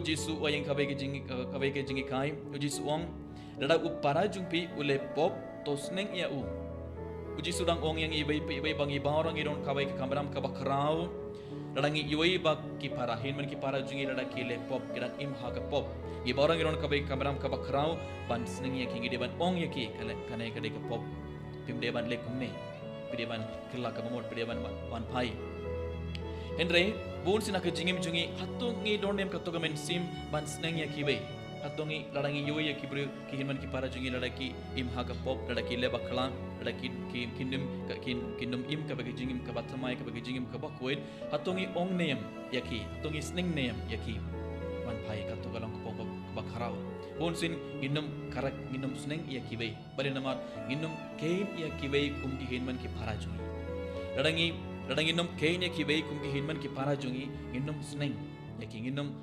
Jisu o yang kabai ke jingi kai Jisu ong dada upara jumpi ule pop tosneng ia u Jisu dang ong yang ibai bangi barang iron kabai ke kamram kabakrau dadangi ibai bak ki parahin man ki para jungi dada ki le pop kiran im ha ka pop i barang iron kabai kamram kabakrau ban sneng ia kingi deban ong ya ki kale kanai kadai ka pop pim deban le kumne pideban killa ka mamot pideban wan pai Henry bun sina ke jingim jungi hatungi dondem ka togamen sim ban sneng ya ki bai hatungi ladangi yoi ya ki bru ki hinman ki para jungi ladaki im ha ka pop ladaki le bakla ladaki ki kindum im ka bagi jingim ka bathamai ka bagi jingim ka bakoid hatungi ong name ya ki hatungi sneng name ya ki wan pai ka togalang ka pop bakharau bun sin ginum karak ginum sneng ya ki bai bari namat ginum kein ya ki bai kum ki hinman ki para jungi ladang ginum kein ya ki bai kum ki hinman ki para jungi ginum sneng ya ki ginum